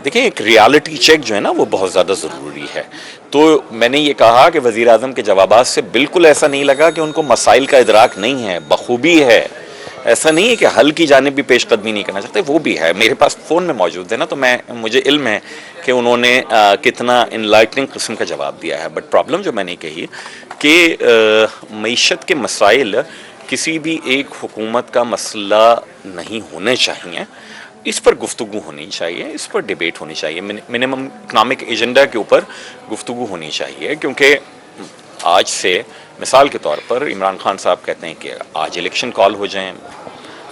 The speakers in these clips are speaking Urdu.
دیکھیں ایک ریالٹی چیک جو ہے نا وہ بہت زیادہ ضروری ہے. تو میں نے یہ کہا کہ وزیر اعظم کے جوابات سے بالکل ایسا نہیں لگا کہ ان کو مسائل کا ادراک نہیں ہے، بخوبی ہے. ایسا نہیں ہے کہ حل کی جانب بھی پیش قدمی نہیں کرنا چاہتے، وہ بھی ہے. میرے پاس فون میں موجود ہے نا، تو مجھے علم ہے کہ انہوں نے کتنا انلائٹننگ قسم کا جواب دیا ہے. بٹ پرابلم جو میں نے کہی کہ معیشت کے مسائل کسی بھی ایک حکومت کا مسئلہ نہیں ہونے چاہیے. اس پر گفتگو ہونی چاہیے، اس پر ڈیبیٹ ہونی چاہیے، منیمم اکنامک ایجنڈا کے اوپر گفتگو ہونی چاہیے. کیونکہ آج سے مثال کے طور پر عمران خان صاحب کہتے ہیں کہ آج الیکشن کال ہو جائیں،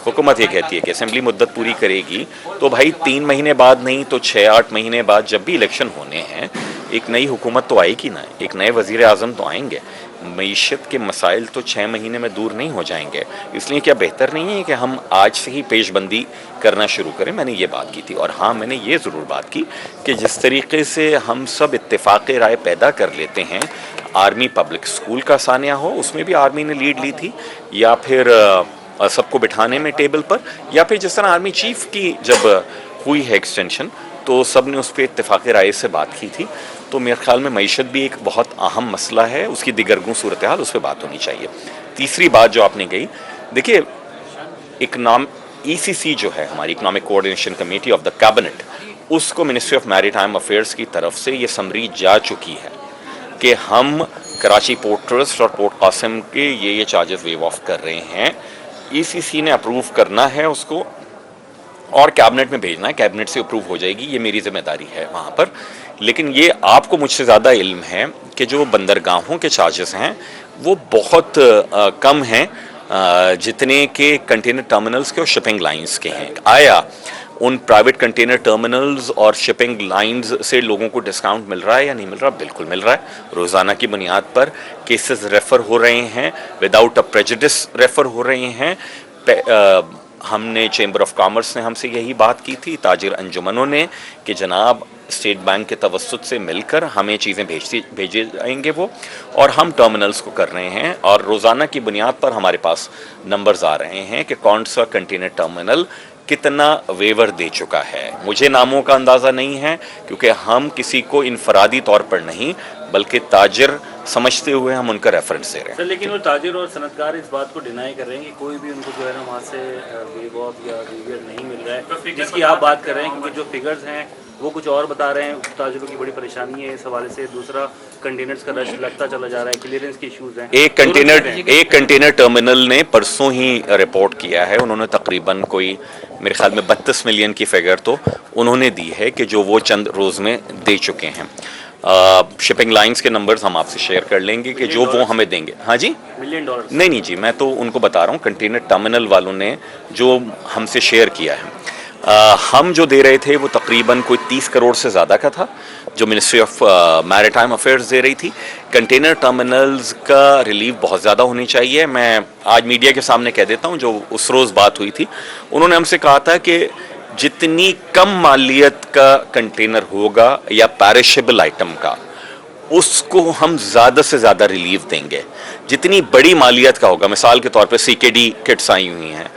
حکومت یہ کہتی ہے کہ اسمبلی مدت پوری کرے گی، تو بھائی 3 مہینے بعد نہیں تو 6-8 مہینے بعد جب بھی الیکشن ہونے ہیں ایک نئی حکومت تو آئے گی نا، ایک نئے وزیر اعظم تو آئیں گے. معیشت کے مسائل تو 6 مہینے میں دور نہیں ہو جائیں گے. اس لیے کیا بہتر نہیں ہے کہ ہم آج سے ہی پیش بندی کرنا شروع کریں؟ میں نے یہ بات کی تھی. اور ہاں میں نے یہ ضرور بات کی کہ جس طریقے سے ہم سب اتفاق رائے پیدا کر لیتے ہیں، آرمی پبلک اسکول کا ثانیہ ہو، اس میں بھی آرمی نے لیڈ لی تھی، یا پھر سب کو بٹھانے میں ٹیبل پر، یا پھر جس طرح آرمی چیف کی جب ہوئی ہے ایکسٹینشن تو سب نے اس پہ اتفاق رائے سے بات کی تھی. تو میرے خیال میں معیشت بھی ایک بہت اہم مسئلہ ہے، اس کی دیگرگوں صورتحال اس پہ بات ہونی چاہیے. تیسری بات جو آپ نے کہی، دیکھیے ای سی سی جو ہے ہماری economic coordination committee of the cabinet, اس کو ministry of maritime affairs کی طرف سے یہ سمری جا چکی ہے کہ ہم کراچی پورٹ ٹرسٹ اور پورٹ قاسم کے یہ چارجز ویو آف کر رہے ہیں. ای سی سی نے اپروو کرنا ہے اس کو اور کیبنٹ میں بھیجنا ہے، کیبنٹ سے اپروو ہو جائے گی، یہ میری ذمہ داری ہے وہاں پر. لیکن یہ آپ کو مجھ سے زیادہ علم ہے کہ جو بندرگاہوں کے چارجز ہیں وہ بہت کم ہیں جتنے کہ کنٹینر ٹرمنلز کے اور شپنگ لائنز کے ہیں. آیا ان پرائیویٹ کنٹینر ٹرمنلز اور شپنگ لائنز سے لوگوں کو ڈسکاؤنٹ مل رہا ہے یا نہیں مل رہا؟ بالکل مل رہا ہے. روزانہ کی بنیاد پر کیسز ریفر ہو رہے ہیں، وداؤٹ اے پریجوڈس ریفر ہو رہے ہیں. ہم نے چیمبر آف کامرس نے ہم سے یہی بات کی تھی، تاجر انجمنوں نے، کہ جناب اسٹیٹ بینک کے توسط سے مل کر ہمیں چیزیں بھیجے جائیں گے وہ، اور ہم ٹرمنلز کو کر رہے ہیں. اور روزانہ کی بنیاد پر ہمارے پاس نمبرز آ رہے ہیں کہ کون سا کنٹینر ٹرمنل کتنا ویور دے چکا ہے. مجھے ناموں کا اندازہ نہیں ہے کیونکہ ہم کسی کو انفرادی طور پر نہیں بلکہ تاجر سمجھتے ہوئے ہم ان کا ریفرنس دے رہے ہیں. لیکن وہ تاجر اور صنعت کار اس بات کو ڈینائی کر رہے ہیں کہ کوئی بھی ان کو جو ہے نا وہاں سے ویو آف یا ریویئر نہیں مل رہا ہے، جس کی آپ بات کر رہے ہیں. کیونکہ جو فگرز ہیں وہ کچھ اور بتا رہے ہیں. تاجروں کی بڑی پریشانی ہے اس حوالے سے. دوسرا کنٹینرز کا رش لگتا چلا جا رہا ہے، کلیئرنس کے ایشوز ہیں. ایک کنٹینر ٹرمنل نے پرسوں ہی رپورٹ کیا ہے، انہوں نے تقریباً کوئی میرے خیال میں 32 ملین کی فگر تو انہوں نے دی ہے کہ جو وہ چند روز میں دے چکے ہیں. شپنگ لائنز کے نمبرز ہم آپ سے شیئر کر لیں گے کہ جو وہ ہمیں دیں گے. ہاں جی، $1 ملین. نہیں جی، میں تو ان کو بتا رہا ہوں کنٹینر ٹرمنل والوں نے جو ہم سے شیئر کیا ہے. ہم جو دے رہے تھے وہ تقریباً کوئی 30 کروڑ سے زیادہ کا تھا جو منسٹری آف میری ٹائم افیئرز دے رہی تھی. کنٹینر ٹرمنلز کا ریلیف بہت زیادہ ہونی چاہیے. میں آج میڈیا کے سامنے کہہ دیتا ہوں، جو اس روز بات ہوئی تھی انہوں نے ہم سے کہا تھا کہ جتنی کم مالیت کا کنٹینر ہوگا یا پیرشیبل آئٹم کا، اس کو ہم زیادہ سے زیادہ ریلیف دیں گے. جتنی بڑی مالیت کا ہوگا، مثال کے طور پہ سی کے ڈی کٹس آئی ہوئی ہیں،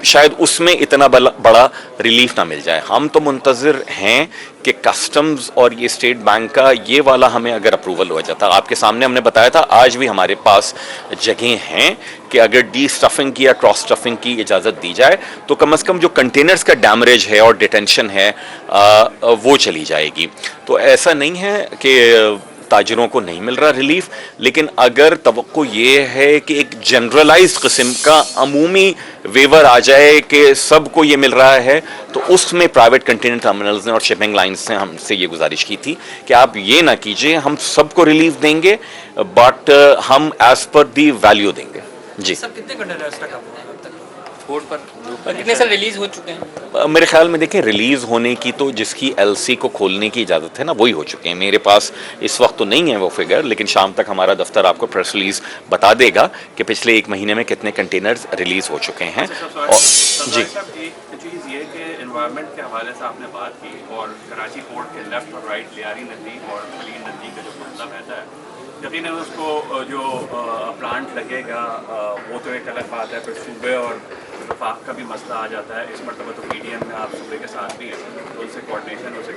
شاید اس میں اتنا بڑا ریلیف نہ مل جائے. ہم تو منتظر ہیں کہ کسٹمز اور یہ اسٹیٹ بینک کا یہ والا ہمیں اگر اپروول ہو جاتا. آپ کے سامنے ہم نے بتایا تھا آج بھی ہمارے پاس جگہیں ہیں کہ اگر ڈی اسٹفنگ کی یا کراس اسٹفنگ کی اجازت دی جائے تو کم از کم جو کنٹینرز کا ڈیمیج ہے اور ڈیٹینشن ہے وہ چلی جائے گی. تو ایسا نہیں ہے کہ تاجروں کو نہیں مل رہا ریلیف، لیکن اگر توقع یہ ہے کہ ایک جنرلائزڈ قسم کا عمومی ویور آ جائے کہ سب کو یہ مل رہا ہے، تو اس میں پرائیویٹ کنٹینر ٹرمنلز نے اور شپنگ لائنز نے ہم سے یہ گزارش کی تھی کہ آپ یہ نہ کیجئے، ہم سب کو ریلیف دیں گے بٹ ہم ایز پر دی ویلیو دیں گے. جی سب کتنے کنٹینرز تک پورٹ پر کتنے سر ریلیز ہو چکے ہیں؟ میرے خیال میں دیکھیں ریلیز ہونے کی تو جس کی ایل سی کو کھولنے کی اجازت ہے نا وہی ہو چکے ہیں. میرے پاس اس وقت تو نہیں ہے وہ فگر، لیکن شام تک ہمارا دفتر آپ کو پریس ریلیز بتا دے گا کہ پچھلے 1 مہینے میں کتنے کنٹینرز ریلیز ہو چکے ہیں. جی ایک چیز یہ کہ انوائرمنٹ کے حوالے سے آپ نے بات کی اور کراچی پورٹ کے لیفٹ اور رائٹ لیاری ندی اور خلیل ندی کا جو مسئلہ رہتا ہے، یقیناً اس کو جو پلانٹ لگے گا وہ تو ایک الگ بات ہے. پھر صوبے اور وفاق کا بھی مسئلہ آ جاتا ہے. اس مرتبہ تو پی ڈی ایم میں آپ صوبے کے ساتھ بھی ہیں تو ان سے کوآرڈینیشن ہو سکے.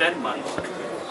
10 months